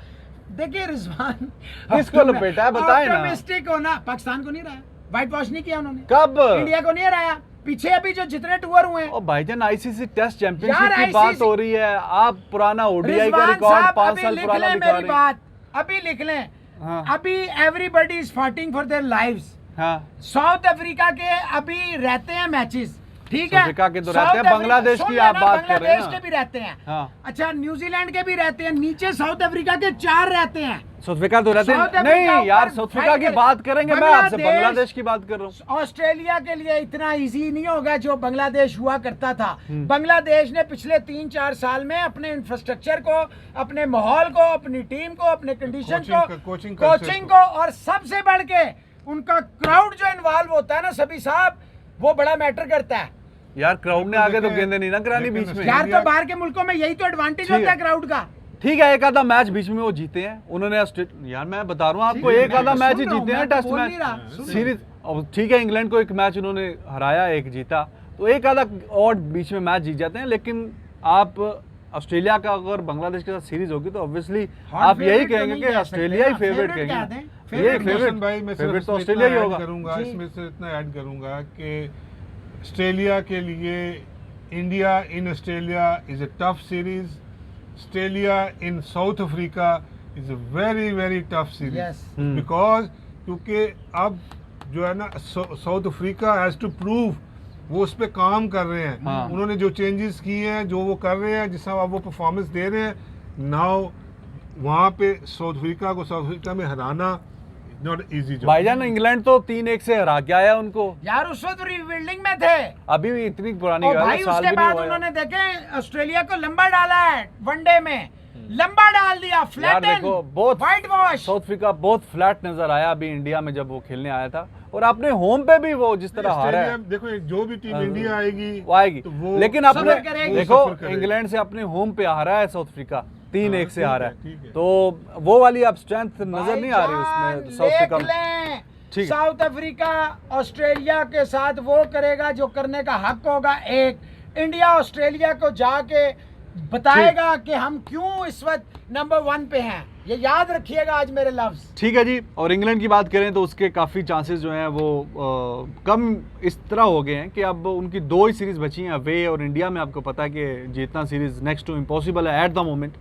देखिए रिजवान, किसको लपेटा है बताएं ना। ऑप्टिमिस्टिक होना, पाकिस्तान को नहीं रहा, व्हाइट वॉश नहीं किया उन्होंने, कब? इंडिया को नहीं हराया। पीछे अभी जो जितने टूर हुए हैं, और भाईजान आईसीसी टेस्ट चैंपियनशिप यार, की बात ICC हो रही है, आप पुराना ओडीआई का रिजवान रिकॉर्ड साहब 5 अभी साल लिख पुराना लें दिखा मेरी रहे हैं। बात, अभी लिख लें। हाँ। अभी everybody is fighting for their lives. हाँ, साउथ अफ्रीका के अभी रहते हैं मैचेस, ठीक है, साउथ अफ्रीका के तो साउथ रहते हैं, अफ्रीका- बांग्लादेश सुन की लेना, आप बात कर रहे हैं बांग्लादेश ना। के भी रहते हैं। हाँ। अच्छा, न्यूजीलैंड के भी रहते हैं, नीचे साउथ अफ्रीका के 4 रहते हैं। साउथ अफ्रीका तो रहते साउथ हैं अफ्रीका नहीं यार, ऊपर साउथ अफ्रीका की फाइट बात करेंगे, मैं आपसे बांग्लादेश की बात कर रहा हूँ। ऑस्ट्रेलिया के लिए इतना इजी नहीं होगा जो बांग्लादेश हुआ करता था। हम्म। बांग्लादेश ने पिछले 3-4 साल में अपने इंफ्रास्ट्रक्चर को, अपने माहौल को, अपनी टीम को, अपने कंडीशन को, कोचिंग कोचिंग को, और सबसे बढ़ के उनका क्राउड जो इन्वॉल्व होता है ना सभी साहब, वो बड़ा मैटर करता है। यार क्राउड ने आगे तो गेंदें नहीं ना करानी लेकिन बीच में। यार तो बाहर के मुल्कों में यही तो एडवांटेज ठीक होता है है। क्राउड का। ठीक है, एक आधा मैच बीच में वो जीते हैं उन्होंने यार मैं बता रहा हूँ आपको, ठीक है, एक मैं आधा तो मैच सुन ही रहा हूँ, जीते हैं मैं तो टेस्ट बोल मैच नहीं रहा, सुन रहा सीरीज। अब ठीक है, इंग्लैंड को एक मैच उन्होंने हराया, एक जीता, तो एक आधा और बीच में मैच जीत जाते हैं। लेकिन आप ऑस्ट्रेलिया का अगर बांग्लादेश के साथ सीरीज होगी तो ऑब्वियसली आप यही favorite तो कहेंगे नहीं कि कह ऑस्ट्रेलिया ही सकते ना, फेवरेट favorite क्या कहेंगे। दें? ये Favorite रोशन भाई, मैं फेवरेट सिर्फ तो इसमें ऑस्ट्रेलिया ही इतना होगा। ऐड करूंगा, जी। इसमें से इतना ऐड करूंगा कि ऑस्ट्रेलिया के लिए India in Australia is a tough series, Australia in South Africa is a very very tough Yes. Series, because क्योंकि अब जो है ना South Africa has to prove वो उस पर काम कर रहे हैं। हाँ। उन्होंने जो चेंजेस किए हैं, जो वो कर रहे हैं, जिस तरह अब वो परफॉर्मेंस दे रहे हैं, नाउ वहाँ पे साउथ अफ्रीका में हराना नॉट इजी जॉब। भाईजान इंग्लैंड तो 3-1 से हरा के आया उनको, यार उस वक्त रिबिल्डिंग में थे, अभी भी इतनी पुरानी और बात है, भाई साल उसके भी नहीं बाद हुआ उन्होंने देखे ऑस्ट्रेलिया को लंबा डाला है, वनडे में लंबा डाल दिया, यार फ्लैटन, देखो बहुत व्हाइट वॉश। साउथ अफ्रीका बहुत फ्लैट नजर आया अभी इंडिया में जब वो खेलने आया था, और अपने होम पे भी वो जिस तरह हारा है ऑस्ट्रेलिया देखो, जो भी टीम इंडिया आएगी वो आएगी, तो वो लेकिन सफर अपने करेगी। देखो सफर करेगी। इंग्लैंड से अपने होम पे हारा है साउथ अफ्रीका, 3-1 से ठीक हारा है, है, ठीक है। तो वो वाली अब स्ट्रेंथ नजर नहीं आ रही भाईजान, उसमें साउथ अफ्रीका देख में। लें, ठीक है। साउथ अफ्रीका ऑस्ट्रेलिया के साथ वो करेगा जो करने का हक होगा। एक इंडिया ऑस्ट्रेलिया को जाके बताएगा कि हम क्यों इस वक्त नंबर 1 पे हैं, ये याद रखिएगा आज मेरे लफ्ज। ठीक है जी, और इंग्लैंड की बात करें तो उसके काफ़ी चांसेस जो हैं वो कम इस तरह हो गए हैं कि अब उनकी 2 ही सीरीज बची हैं अवे, और इंडिया में आपको पता है कि जीतना सीरीज नेक्स्ट टू इम्पॉसिबल है एट द मोमेंट।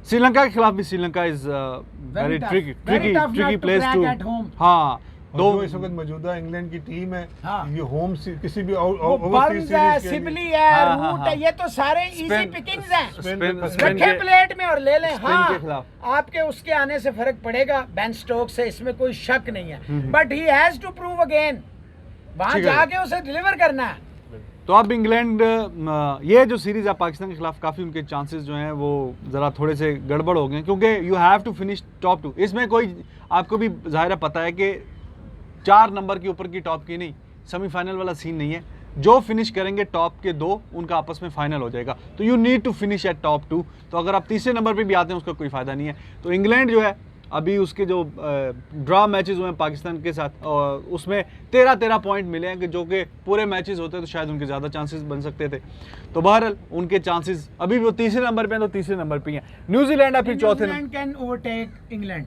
श्रीलंका के खिलाफ भी Sri Lanka is very tough. Tricky Very tough nut to place crack to, at home. हाँ और दो जो इस वक्त मौजूदा इंग्लैंड की टीम है, हाँ। ये होम किसी भी वो ओवरसीज बर्न्स है, सीरीज के सिबली लिए है, हाँ, रूट हाँ, है, ये तो सारे इजी स्पेन- पिकिंग्स हैं। स्पेन रखे प्लेट में और ले लें। स्पेन हाँ, के खिलाफ। आपके उसके आने से फर्क पड़ेगा बेन स्टोक्स से, इसमें कोई शक नहीं है, hmm. But he has to prove again, वहां ठीक है। जाके उसे डिलीवर करना है। तो अब इंग्लैंड ये जो सीरीज है पाकिस्तान के खिलाफ, काफ़ी उनके चांसेस जो हैं वो ज़रा थोड़े से गड़बड़ हो गए, क्योंकि you have to finish top 2। इसमें कोई आपको भी ज़ाहिर है पता है कि 4 नंबर के ऊपर की टॉप की नहीं, सेमीफाइनल वाला सीन नहीं है। जो फिनिश करेंगे टॉप के 2, उनका आपस में फाइनल हो जाएगा, तो you need to finish at top 2। तो अगर आप तीसरे नंबर पे भी आते हैं उसका कोई फ़ायदा नहीं है। तो इंग्लैंड जो है अभी उसके जो ड्रॉ मैचेस हुए हैं पाकिस्तान के साथ, उसमें 13 पॉइंट मिले हैं, कि जो कि पूरे मैचेस होते तो शायद उनके ज़्यादा चांसेस बन सकते थे। तो बहरहाल उनके चांसेस अभी भी वो तीसरे नंबर पे हैं, तो तीसरे नंबर पे ही हैं। न्यूजीलैंड है फिर चौथे number. New Zealand can overtake England,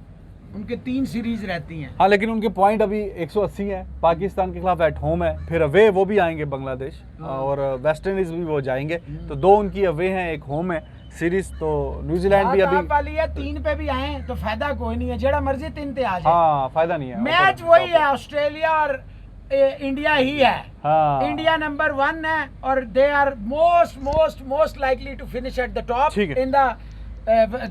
उनके 3 सीरीज रहती हैं। हाँ, लेकिन उनके पॉइंट अभी 180 है, पाकिस्तान के खिलाफ एट होम है, फिर अवे वो भी आएंगे बांग्लादेश, और वेस्ट इंडीज भी वो जाएंगे, तो 2 उनकी अवे हैं, एक होम है सीरीज। तो न्यूजीलैंड भी अभी वाली है 3 पे भी आए तो फायदा कोई नहीं है, जेड़ा मर्जी 3 पे आ जाए। हाँ फायदा नहीं है। मैच वही है, ऑस्ट्रेलिया और इंडिया ही है। हाँ। इंडिया नंबर 1 है और they are most likely to finish at the top ठीक है। In the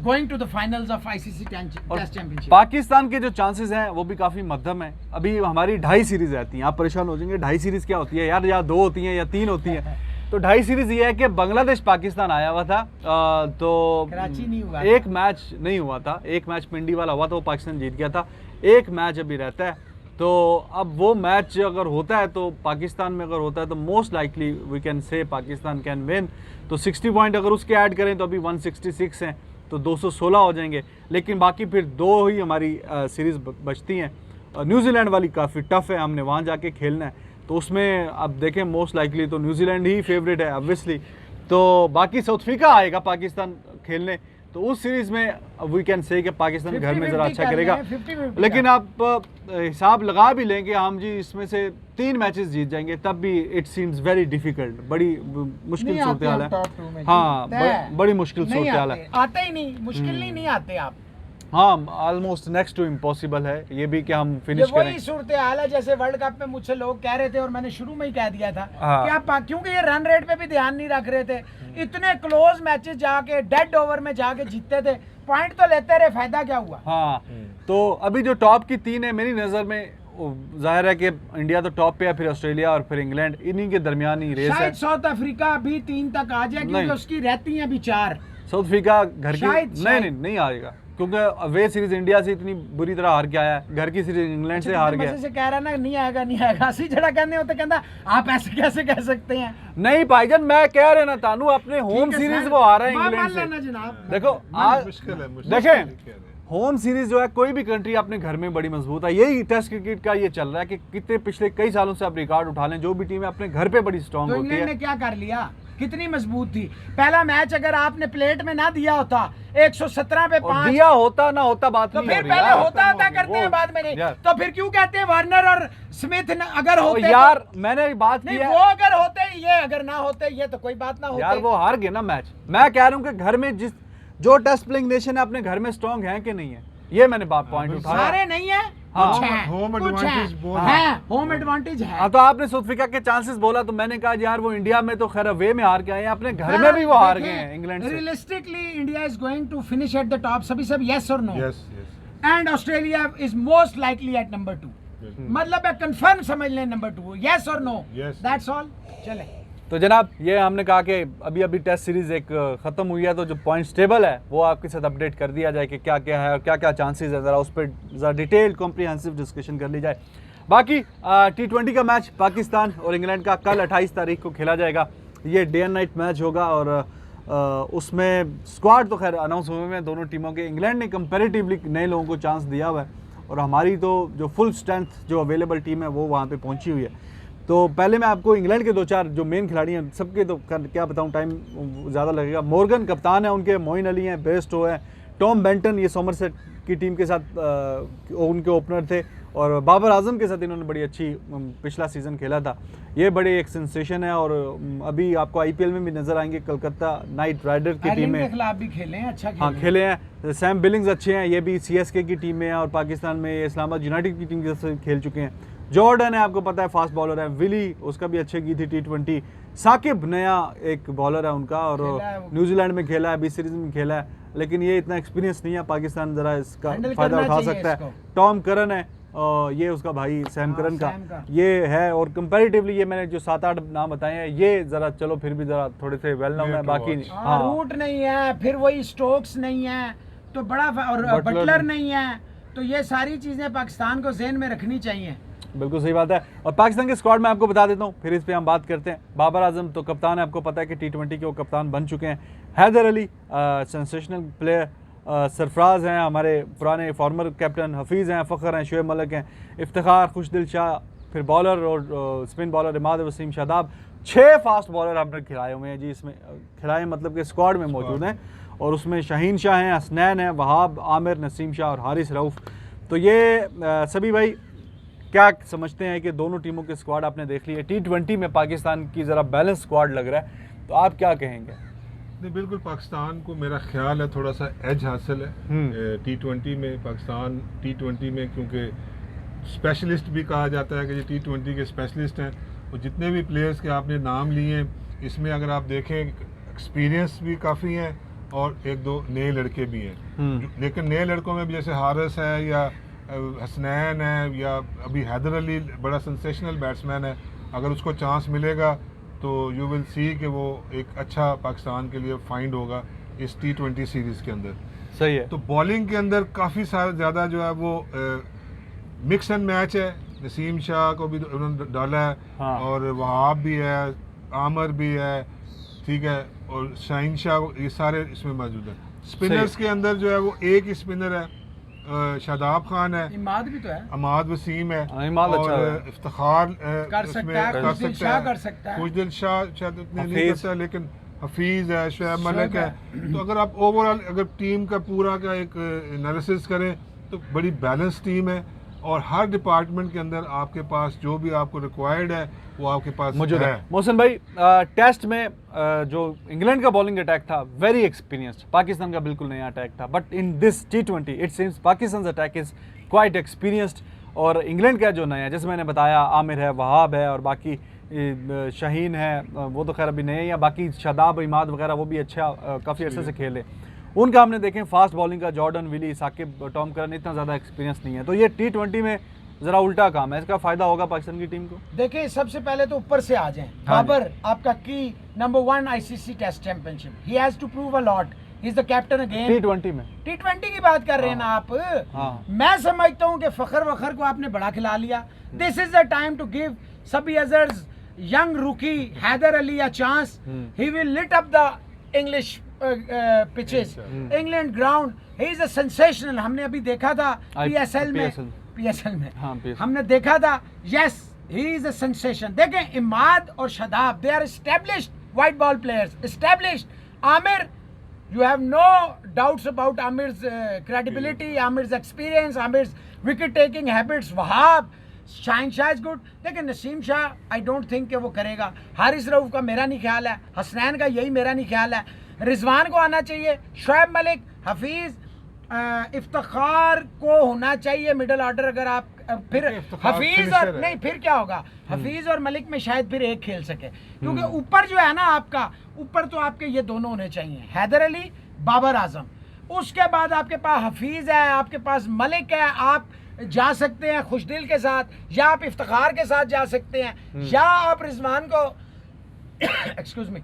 going to the finals of ICC और टेस्ट चैंपियनशिप। पाकिस्तान के जो चांसेस हैं वो भी काफ़ी मध्यम है। अभी हमारी 2.5 सीरीज रहती हैं, आप परेशान हो जाएंगे 2.5 सीरीज क्या होती है यार, या 2 होती हैं या 3 होती हैं। तो 2.5 सीरीज ये है कि बांग्लादेश पाकिस्तान आया हुआ था, तो कराची नहीं हुआ, एक मैच नहीं हुआ था, एक मैच पिंडी वाला हुआ था, वो पाकिस्तान जीत गया था। एक मैच अभी रहता है, तो अब वो मैच अगर होता है तो पाकिस्तान में अगर होता है तो most likely we can say Pakistan can win. तो 60 पॉइंट अगर उसके ऐड करें तो अभी 166 हैं, तो 216 हो जाएंगे। लेकिन बाकी फिर 2 ही हमारी सीरीज़ बचती हैं। न्यूजीलैंड वाली काफ़ी टफ है, हमने वहाँ जाके खेलना है, तो उसमें अब देखें मोस्ट लाइकली तो न्यूजीलैंड ही फेवरेट है ऑब्वियसली। तो बाकी साउथ अफ्रीका आएगा पाकिस्तान खेलने, तो उस सीरीज़ में वी कैन से कि पाकिस्तान घर में ज़रा अच्छा करेगा। 50-50 लेकिन आप हिसाब लगा भी लेंगे हम जी इसमें से 3 मैचेस जीत जाएंगे, तब भी इट सीम्स वेरी डिफिकल्ट, बड़ी मुश्किल सूरत हाल है। हाँ, बड़ी मुश्किल सूरत हाल है, आते ही नहीं, मुश्किल नहीं आते आप। हाँ, ऑलमोस्ट नेक्स्ट टू इम्पॉसिबल है ये भी कि हम ये फिनिश वही करें। सूरत हाल है जैसे वर्ल्ड कप में मुझसे लोग कह रहे थे और मैंने शुरू में ही कह दिया था हाँ। कि आप क्योंकि ये रन रेट पे भी ध्यान नहीं रख रहे थे, इतने क्लोज मैचेस जाके डेड ओवर में जाके जीतते थे, पॉइंट तो लेते रहे, फायदा क्या हुआ। हाँ, तो अभी जो टॉप की 3 है मेरी नज़र में, जाहिर है कि इंडिया तो टॉप पे है, फिर ऑस्ट्रेलिया और फिर इंग्लैंड, इन्हीं के दरमियान ही रेस है। शायद साउथ अफ्रीका भी 3 तक आ जाए क्योंकि नहीं। उसकी रहती हैं अभी 4। साउथ अफ्रीका घर की शायद। नहीं आएगा, क्योंकि अवे सीरीज इंडिया से इतनी बुरी तरह हार के आया है, घर की सीरीज इंग्लैंड से हार गया। से कह रहा ना नहीं आएगा असली जड़ा कहने होते कहता आप ऐसे कैसे कह सकते हैं। नहीं भाईजान, मैं कह रहा ना तानू, अपने होम सीरीज वो हारा है इंग्लैंड से। जनाब देखो आज मुश्किल है, देखें होम सीरीज जो है कोई भी कंट्री अपने घर में बड़ी मजबूत है। यही टेस्ट क्रिकेट का ये चल रहा है कि कितने पिछले कई सालों से आप रिकॉर्ड उठा लें, जो भी टीम है अपने घर पे बड़ी स्ट्रांग तो होती इंग्लैंड ने है। क्या कर लिया, कितनी मजबूत थी। पहला मैच अगर आपने प्लेट में ना दिया होता 117 पे 5 दिया होता ना होता बात तो नहीं फिर हो रही पहले यार। होता करते हैं बाद में नहीं, यार। तो फिर क्यों कहते हैं वार्नर और स्मिथ अगर ओ होते यार तो, मैंने बात की नहीं है वो अगर होते ये अगर ना होते ये तो कोई बात ना होती। यार, वो हार गए ना मैच। मैं कह रहा हूँ कि घर में जो टेस्ट प्लेइंग नेशन है अपने घर में स्ट्रांग है कि नहीं है, ये मैंने बात पॉइंट उठाया। सारे नहीं है, हाँ। कुछ हैं, होम कुछ एडवांटेज हैं। बहुत है, होम एडवांटेज है। हाँ, तो आपने साउथ अफ्रीका के चांसेस बोला तो मैंने कहा यार वो इंडिया में तो खैर वे में हार के आए हैं, अपने घर में भी वो हार गए हैं इंग्लैंड से। Realistically India is going to finish at the top, सभी सब यस और no, yes and Australia is most likely at number 2। मतलब है कंफर्म समझ लें नंबर 2, यस और नो, Yes. That's all. चले तो जनाब ये हमने कहा कि अभी टेस्ट सीरीज एक ख़त्म हुई है, तो जो पॉइंट्स टेबल है वो आपके साथ अपडेट कर दिया जाए कि क्या क्या है और क्या क्या चांसेस है, ज़रा उस पर ज़रा डिटेल कॉम्प्रिहेंसिव डिस्कशन कर ली जाए। बाकी T20 का मैच पाकिस्तान और इंग्लैंड का कल 28 तारीख को खेला जाएगा। ये डे एंड नाइट मैच होगा और उसमें स्क्वाड तो खैर अनाउंस हुए हैं दोनों टीमों के। इंग्लैंड ने कंपेरेटिवली नए लोगों को चांस दिया हुआ है और हमारी तो जो फुल स्ट्रेंथ जो अवेलेबल टीम है वो वहाँ पे पहुँची हुई है। तो पहले मैं आपको इंग्लैंड के 2-4 जो मेन खिलाड़ी हैं सबके तो क्या बताऊं, टाइम ज़्यादा लगेगा। मॉर्गन कप्तान है उनके, मोइन अली हैं, बेस्टो हैं, टॉम बेंटन ये सोमरसेट की टीम के साथ उनके ओपनर थे और बाबर आजम के साथ इन्होंने बड़ी अच्छी पिछला सीज़न खेला था। ये बड़े एक सेंसेशन है और अभी आपको IPL में भी नज़र आएंगे। कलकत्ता नाइट राइडर की टीम में के खिलाफ भी खेले हैं, अच्छा हाँ खेले हैं। सैम बिलिंग्स अच्छे हैं, ये भी CSK की टीम में है और पाकिस्तान में इस्लामाबाद यूनाइटेड की टीम के साथ खेल चुके हैं। जॉर्डन है, आपको पता है फास्ट बॉलर है। विली उसका भी अच्छे की थी T20। साकिब नया एक बॉलर है उनका और न्यूजीलैंड में खेला है, B सीरीज में खेला है, लेकिन ये इतना एक्सपीरियंस नहीं है। पाकिस्तान ज़रा इसका फ़ायदा उठा सकता है। टॉम करन है ये उसका भाई सैम करन का ये है और कंपैरेटिवली ये मैंने जो 7-8 नाम बताए हैं ये ज़रा चलो फिर भी ज़रा थोड़े से वेल नाउन है। बाकी रूट नहीं है, फिर वही स्टोक्स नहीं है तो बड़ा, और बटलर नहीं है, तो ये सारी चीज़ें पाकिस्तान को ज़हन में रखनी चाहिए। बिल्कुल सही बात है। और पाकिस्तान के स्क्वाड में आपको बता देता हूँ, फिर इस पे हम बात करते हैं। बाबर आजम तो कप्तान है, आपको पता है कि T20 के वो कप्तान बन चुके हैं। हैदर अली सेंसेशनल प्लेयर, सरफराज हैं हमारे पुराने फॉर्मर कैप्टन, हफीज़ हैं, फ़खर हैं, शुएब मलिक हैं, इफ्तिखार, खुशदिल शाह, फिर बॉलर और spin bowler Imad Wasim Shadab. 6 fast bowler हमने खिलाए हुए हैं जी, इसमें खिलाए मतलब कि स्क्वाड में मौजूद हैं और उसमें शाहीन शाह हैं, हसनैन हैं, वहाब, आमिर, नसीम शाह और हारिस रऊफ़। तो ये सभी भाई क्या समझते हैं कि दोनों टीमों के स्क्वाड आपने देख लिए। T20 में पाकिस्तान की ज़रा बैलेंस स्क्वाड लग रहा है, तो आप क्या कहेंगे? नहीं, बिल्कुल पाकिस्तान को मेरा ख्याल है थोड़ा सा एज हासिल है T20 में। पाकिस्तान T20 में क्योंकि स्पेशलिस्ट भी कहा जाता है कि ये T20 के स्पेशलिस्ट हैं। और जितने भी प्लेयर्स के आपने नाम लिए हैं, इसमें अगर आप देखें एक्सपीरियंस भी काफ़ी हैं और एक दो नए लड़के भी हैं। लेकिन नए लड़कों में भी जैसे हारिस है या हसनैन है या अभी हैदर अली बड़ा सेंसेशनल बैट्समैन है, अगर उसको चांस मिलेगा तो यू विल सी कि वो एक अच्छा पाकिस्तान के लिए फाइंड होगा इस T20 सीरीज़ के अंदर। सही है। तो बॉलिंग के अंदर काफ़ी सारा ज़्यादा जो है वो मिक्स एंड मैच है। नसीम शाह को भी उन्होंने डाला है, हाँ। और वहाब भी है, आमर भी है, ठीक है, और शाहीन शाह, ये सारे इसमें मौजूद हैं। स्पिनर्स के अंदर जो है वो एक ही स्पिनर है, शादाब खान है, इमाद भी तो है, अमाद वसीम है, हाँ, इमाद अच्छा और है। इफ्तिखार कर सकता है, खुशदिल शाह कर सकता है, खुशदिल शाह शायद इतने नहीं हफीज। करता, लेकिन हफीज है, शुएब मलिक है। है। तो अगर आप ओवरऑल अगर टीम का पूरा का एक एनालिसिस करें तो बड़ी बैलेंस टीम है, और हर डिपार्टमेंट के अंदर आपके पास जो भी आपको रिक्वायर्ड है वो आपके पास मौजूद है। है। मोहसिन भाई, टेस्ट में जो इंग्लैंड का बॉलिंग अटैक था वेरी एक्सपीरियंस्ड, पाकिस्तान का बिल्कुल नया अटैक था, but in this T20 it seems Pakistan attack is quite experienced. और इंग्लैंड का जो नया, जैसे मैंने बताया, आमिर है, वहाब है, और बाकी शाहीन है, वो तो खैर अभी नए हैं, या बाकी शादाब, इमाद वगैरह वो भी अच्छा काफ़ी अरसे से खेले। उनका हमने देखें फास्ट बॉलिंग का Jordan, Willey, Saqib, Tom Curran इतना ज़्यादा एक्सपीरियंस नहीं है। तो ये T20 में ज़रा उल्टा काम है, इसका फ़ायदा होगा पाकिस्तान की टीम को। देखिए सबसे पहले तो ऊपर से आ जाएं। हाँ बाबर आपका की number 1 ICC test championship, he has to prove a lot, he is the captain again. T20 में T20 की बात कर रहे हैं ना आप। हाँ। मैं समझता हूं कि फखर वखर को आपने बड़ा खिला लिया। This is the time to give सभी अजर्स, young rookie Haider Ali a chance. He will lit up the English pitches, England ground. He is a sensational. हमने अभी देखा था PSL में, हाँ, PSL। हमने देखा था, yes he is a sensation. देखें इमाद और Shadab, they are established white ball players, established. Aamir, you have no doubts about Amir's credibility, Amir's experience, Amir's wicket taking habits. Wahab, Shaheen Shah is good, लेकिन Naseem Shah I don't think कि वो करेगा। हारिस रऊफ का मेरा नहीं ख्याल है, हसनैन का यही मेरा नहीं ख्याल है। रिजवान को आना चाहिए, शुएब मलिक, हफीज, इफ्तिखार को होना चाहिए मिडल ऑर्डर। अगर आप फिर हफीज और नहीं, फिर क्या होगा, हफीज और मलिक में शायद फिर एक खेल सके, क्योंकि ऊपर जो है ना आपका, ऊपर तो आपके ये दोनों होने चाहिए, हैदर अली, बाबर आजम। उसके बाद आपके पास हफीज है, आपके पास मलिक है, आप जा सकते हैं खुशदिल के साथ, या आप इफ्तिखार के साथ जा सकते हैं, या आप रिजवान को एक्सक्यूज मी,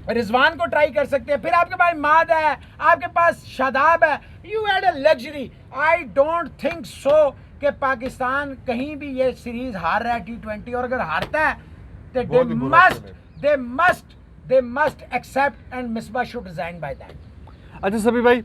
रिजवान को ट्राई कर सकते हैं। फिर आपके पास इमाद है, आपके पास शादाब है। You had a luxury. I don't think so कि पाकिस्तान कहीं भी ये सीरीज हार रहा है T20, और अगर हारता है तो they must accept and Misbah should resign by that. अच्छा सभी भाई,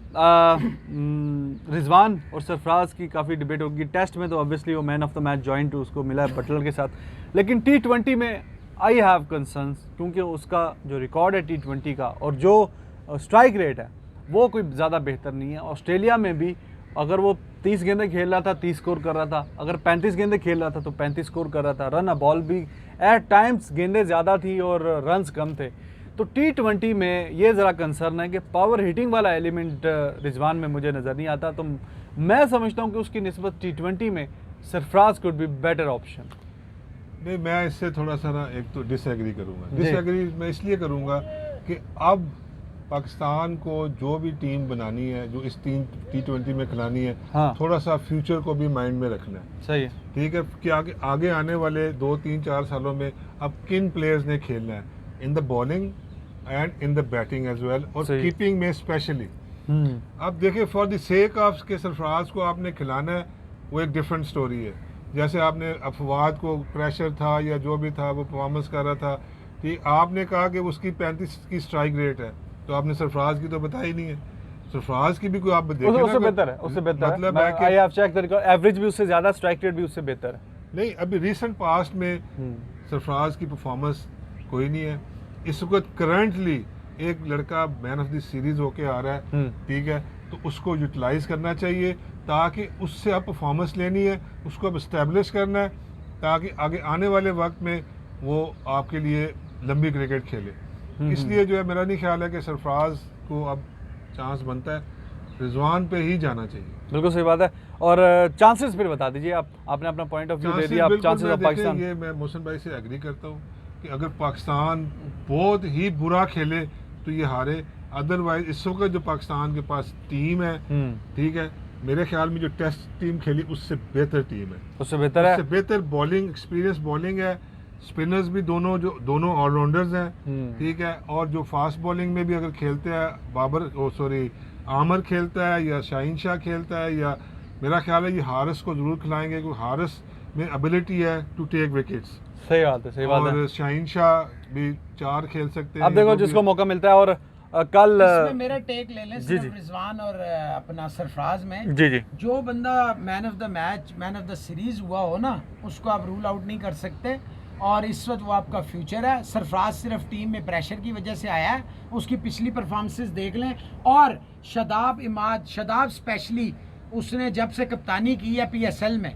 रिजवान और सरफराज की काफ़ी डिबेट होगी। टेस्ट में तो ऑब्वियसली वो man of the match joint उसको मिला है बटलर के साथ, लेकिन T20 में आई हैव कंसर्न्स, क्योंकि उसका जो रिकॉर्ड है T20 का और जो स्ट्राइक रेट है वो कोई ज़्यादा बेहतर नहीं है। ऑस्ट्रेलिया में भी अगर वो 30 गेंदें खेल रहा था 30 स्कोर कर रहा था, अगर 35 गेंदें खेल रहा था तो 35 स्कोर कर रहा था। रन अ बॉल भी एट टाइम्स गेंदें ज़्यादा थी और रन्स कम थे। तो T20 में ये ज़रा कंसर्न है कि पावर हिटिंग वाला एलिमेंट रिजवान में मुझे नज़र नहीं आता। तो मैं समझता हूँ कि उसकी निस्बत T20 में Sarfaraz could be better option. नहीं, मैं इससे थोड़ा सा ना एक तो डिसएग्री करूँगा। डिसएग्री मैं इसलिए करूँगा कि अब पाकिस्तान को जो भी टीम बनानी है, जो इस T20 में खिलानी है, हाँ। थोड़ा सा फ्यूचर को भी माइंड में रखना है। सही है, ठीक है, कि आगे आने वाले 2, 3, 4 सालों में अब किन प्लेयर्स ने खेलना है in the bowling and in the batting as well, और कीपिंग में स्पेशली। अब देखिए, फॉर द सेक ऑफ के सरफराज को आपने खिलाना है, वो एक डिफरेंट स्टोरी है। जैसे आपने अफवाद को प्रेशर था या जो भी था वो परफॉर्मेंस कर रहा था, कि आपने कहा कि उसकी 35 की स्ट्राइक रेट है, तो आपने सरफराज की तो बताई नहीं है। सरफराज की भी कोई आप देखें उससे बेहतर है, उससे बेहतर मतलब है। है कि I have check the record, average भी उससे ज़्यादा, स्ट्राइक रेट भी उससे बेहतर है। नहीं, अभी रिसेंट पास्ट में सरफराज की परफॉर्मेंस कोई नहीं है। इस वक्त करंटली एक लड़का मैन ऑफ द सीरीज होके आ रहा है, ठीक है, तो उसको यूटिलाइज करना चाहिए, ताकि उससे आप परफॉर्मेंस लेनी है, उसको अब इस्टेब्लिश करना है, ताकि आगे आने वाले वक्त में वो आपके लिए लंबी क्रिकेट खेले। इसलिए जो है मेरा नहीं ख्याल है कि सरफराज को अब चांस बनता है, रिजवान पे ही जाना चाहिए। बिल्कुल सही बात है। और चांसेस फिर बता दीजिए आप, आपने अपना पॉइंट ऑफ व्यू दे दिया, आप चांसेस ऑफ पाकिस्तान। ये मैं मोहसिन भाई से एग्री करता हूँ कि अगर पाकिस्तान बहुत ही बुरा खेले तो ये हारे, अदरवाइज इस वक्त जो पाकिस्तान के पास टीम है, ठीक है, मेरे ख्याल में जो टेस्ट टीम खेली उससे बेहतर टीम है, उससे बेहतर है, उससे बेहतर बॉलिंग एक्सपीरियंस बॉलिंग है, स्पिनर्स भी दोनों ऑलराउंडर्स हैं, ठीक है, और जो फास्ट बॉलिंग में भी अगर खेलते हैं आमर खेलता है या शाहीन शाह खेलता है, या मेरा ख्याल है ये हारिस को जरूर खिलाएंगे क्योंकि हारिस में एबिलिटी है टू टेक विकेट्स। सही बात है, सही बात है। और शाहीन शाह भी 4 खेल सकते हैं। अब देखो जिसको मौका मिलता है। और कल इसमें मेरा टेक ले लें सिर्फ रिजवान और अपना सरफराज में, जी जी, जो बंदा man of the match, man of the series हुआ हो ना, उसको आप रूल आउट नहीं कर सकते, और इस वक्त वो आपका फ्यूचर है। सरफराज सिर्फ टीम में प्रेशर की वजह से आया है, उसकी पिछली परफॉर्मेंसेस देख लें। और शादाब स्पेशली उसने जब से कप्तानी की है PSL में,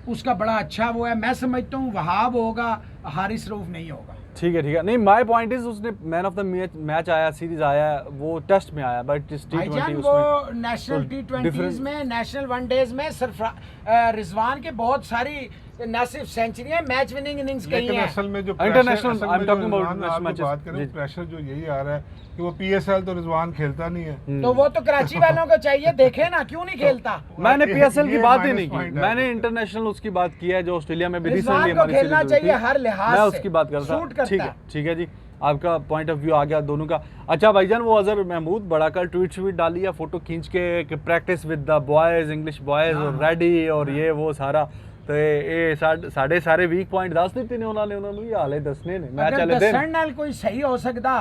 उसका बड़ा अच्छा वो है। मैं समझता हूँ वहाब होगा, हारिस रऊफ नहीं होगा। ठीक है ठीक है। नहीं, माय पॉइंट इज उसने मैन ऑफ द मैच आया, सीरीज आया, वो टेस्ट में आया, बट भाईजान वो नेशनल T20s में, नेशनल वनडेज में रिजवान के बहुत सारी न सिर्फ सेंचुरियां, मैच विनिंग इनिंग्स कही लेकिन हैं। असल में जो इंटरनेशनल आई एम टॉकिंग बात अबाउट करें, प्रेशर जो यही आ रहा है कि वो PSL तो रिजवान खेलता नहीं है, तो वो तो कराची वालों को चाहिए, देखे ना क्यों नहीं खेलता। मैंने PSL की ये बात ही minus नहीं की, point है। मैंने इंटरनेशनल उसकी बात की है जो ऑस्ट्रेलिया में भी रिजवान रिसेंटली को हमारी खेलना सीरीज हुई चाहिए थी। हर लिहाज मैं से, उसकी बात कर रहा सूट था। करता ठीक है ठीक है जी, आपका पॉइंट ऑफ व्यू आ गया दोनों का। अच्छा भाईजान, वो अजहर महमूद बड़ा कल ट्वीट डाली है, फोटो खींच के practice with the boys, English boys और रेडी और ये वो सारा, तो ये साढ़े सारे वीक पॉइंट दस दिते ने उन्होंने ये हाले दसने ने मैच वाले दिन। दसन नाल कोई सही हो सकदा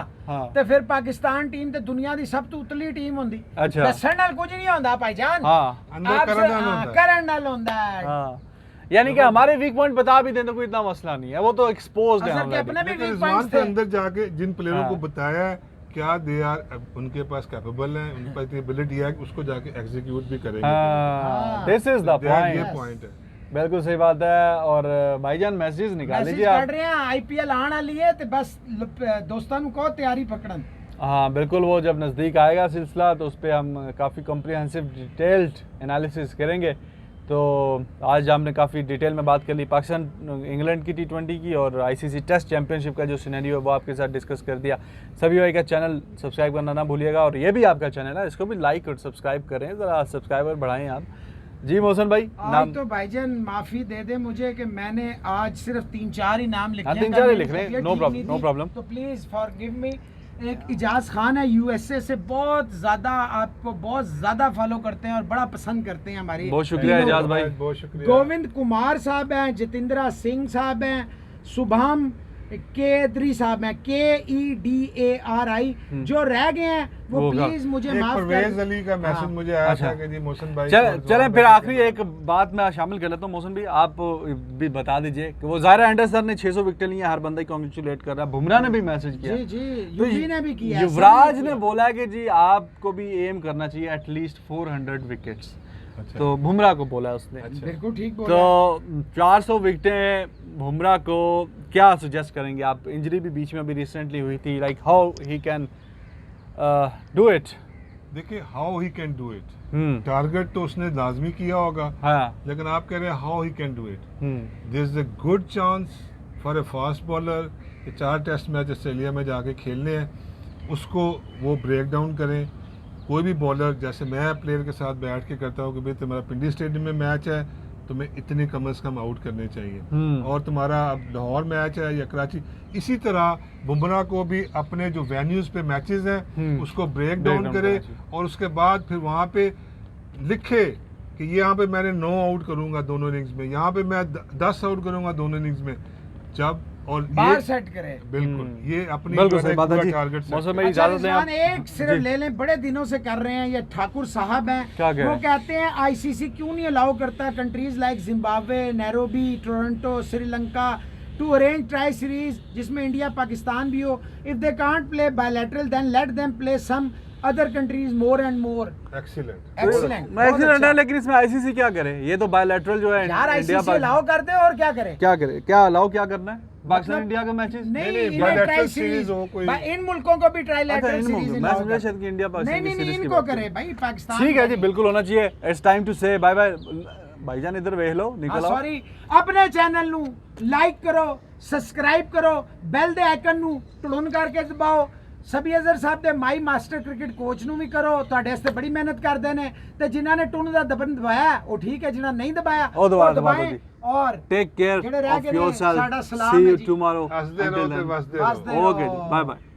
ते फिर पाकिस्तान टीम ते दुनिया दी सब तो उतली टीम होंदी। अच्छा, दसन नाल कुछ नहीं होंदा भाईजान, हाँ अंदर करन नाल होंदा है। हाँ, यानी कि हमारे वीक पॉइंट बता भी दें तो कोई इतना मसला नहीं है, वो तो एक्सपोज्ड है असल के अपने भी वीक रिजवान पॉइंट्स के थे। अंदर जाके जिन प्लेयरों को हाँ। बताया है क्या दे आर उनके पास कैपेबल है, उनके पास इतनी एबिलिटी है कि उसको जाके एग्जीक्यूट भी करेंगे। दिस इज द ये पॉइंट। पॉइंट है। बिल्कुल सही बात है। और भाईजान मैसेज निकाल मैसेज लीजिए कर आप। रहे हैं IPL आने वाली है ते बस दोस्तां को तैयारी पकड़न। हाँ बिल्कुल, वो जब नज़दीक आएगा सिलसिला तो उस पर हम काफ़ी कॉम्प्रिहेंसिव डिटेल्ड एनालिसिस करेंगे। तो आज हमने काफ़ी डिटेल में बात कर ली पाकिस्तान इंग्लैंड की T20 की, और ICC टेस्ट चैंपियनशिप का जो सिनेरियो है वो आपके साथ डिस्कस कर दिया। सभी भाई का चैनल सब्सक्राइब करना ना भूलिएगा, और ये भी आपका चैनल है, इसको भी लाइक और सब्सक्राइब करें, ज़रा सब्सक्राइबर बढ़ाएं आप। जी मोहसन भाई, आज तो भाईजान माफी दे दे मुझे कि मैंने आज सिर्फ 3-4 ही नाम लिखे हाँ, हैं। 3-4 ही लिख रहे हैं, तबीयत नो ठीक प्रॉब्लम, नहीं नो थी, प्रॉब्लम। तो प्लीज फॉरगिव मी। एक इजाज खान है USA से, बहुत ज्यादा आपको बहुत ज्यादा फॉलो करते हैं और बड़ा पसंद करते हैं हमारी। बहुत शुक्रिया इजाज भाई। बहुत शुक्रिया। गोविंद कुमार साहब हैं, जितेंद्रा सिंह साहब हैं, शुभम केदरी साहब हैं, KEDARI, जो रह गए हैं वो वो प्लीज मुझे एक माफ परवेज कर। अली का मैसेज हाँ। मुझे आया अच्छा। था कि जी मोहसिन भाई चले फिर आखिरी एक बात मैं शामिल कर लेता हूँ। मोहसन भाई आप भी बता दीजिए कि वो ज़ाहिर एंडरसन ने 600 विकेट ली है, हर बंदा ही कॉन्ग्रेचुलेट कर रहा है, बुमराह ने भी मैसेज किया। जी जी, तो युवी ने भी किया, युवराज सबने ने किया। बोला है कि जी आपको भी एम करना चाहिए एटलीस्ट 400 विकेट्स। अच्छा। तो बुमराह को बोला है उसने। अच्छा। बिल्कुल ठीक बोला। तो 400 विकेटें बुमराह को क्या सजेस्ट करेंगे आप? इंजरी भी बीच में अभी रिसेंटली हुई थी, like how he can do it. देखिए how he can do it, target तो उसने लाजमी किया होगा, हाँ, लेकिन आप कह रहे हैं how he can do it. There is a good chance for a fast bowler कि 4 टेस्ट मैच ऑस्ट्रेलिया में जाके खेलने हैं, उसको वो ब्रेक डाउन करें। कोई भी बॉलर, जैसे मैं प्लेयर के साथ बैठ के करता हूँ कि भाई तुम्हारा पिंडी स्टेडियम में मैच है, तुम्हें इतने कम से कम आउट करने चाहिए, और तुम्हारा अब लाहौर मैच है या कराची, इसी तरह बुमराह को भी अपने जो वेन्यूज पे मैचेस हैं उसको ब्रेक डाउन करे, और उसके बाद फिर वहाँ पे लिखे कि यहाँ पे मैंने 9 आउट करूँगा दोनों इनिंग्स में, यहाँ पे मैं 10 आउट करूँगा दोनों इनिंग्स में, जब और बार सेट करे। बिल्कुल ये अपनी बिल्कुल सही बात है जी। टारगेट सेट मौसम करें। में अच्छा इजाजत दें आप। रिजवान, एक सिर्फ ले लें, बड़े दिनों से कर रहे हैं ये ठाकुर साहब हैं, क्या कह वो रहे हैं? कहते हैं ICC क्यों नहीं अलाउ करता countries like Zimbabwe, Nairobi, Toronto, Sri Lanka to arrange tri series जिसमें इंडिया पाकिस्तान भी हो। If they can't play bilateral then let them play some other countries more and more excellent excellent. मैं बहुत एक्सीलेंट है, अच्छा। लेकिन इसमें आईसीसी क्या करे? ये तो बायलैटरल जो है यार इंडिया आईसीसी अलाउ कर दे और क्या करे? क्या करे? क्या अलाउ क्या करना है? पाकिस्तान मतलब- इंडिया का मैचेस? नहीं नहीं, इन्हें bilateral ट्राई series सीरीज हो कोई। इन मुल्कों को भी ट्राइलैटरल अच्छा, इन सीरीज मुल्कों- मैं समझा शायद कि इंडिया पाकिस्तान की नहीं सीरीज की इनको बात करे करें। भाई पाकिस्तान ठीक है का जी, नहीं। बिल्कुल होना चाहिए। इट्स टाइम टू से बाय बाय। भाईजान इधर वेख लो, निकल आओ। सॉरी अपने चैनल ਨੂੰ ਲਾਈਕ ਕਰੋ ਸਬਸਕ੍ਰਾਈਬ ਕਰੋ ਬੈਲ ਦੇ ਆਈਕਨ ਨੂੰ ਟੁਣ ਕਰਕੇ ਦਬਾਓ ਸਭੀ ਅਜ਼ਰ ਸਾਹਿਬ ਦੇ ਮਾਈ ਮਾਸਟਰ ਕ੍ਰਿਕਟ ਕੋਚ ਨੂੰ ਵੀ ਕਰੋ ਤੁਹਾਡੇ ਵਾਸਤੇ ਬੜੀ ਮਿਹਨਤ ਕਰਦੇ ਨੇ ਤੇ ਜਿਨ੍ਹਾਂ ਨੇ ਟੁਣ ਦਾ ਦਬਨ ਦਬਾਇਆ ਉਹ ਠੀਕ ਹੈ ਜਿਨ੍ਹਾਂ ਨਹੀਂ ਦਬਾਇਆ ਉਹ ਦਬਾ ਦਬਾएं। ਦਿਓ ਜੀ। ਔਰ Take care ਜਿਹੜੇ ਰਹਿ of ਗਏ ਨੇ, yourself. ਸਾਡਾ ਸਲਾਮ See ਹੈ you ਜੀ। tomorrow. हंसते रहो Until ते then. वसदे रहो वसदे Okay जी, bye bye.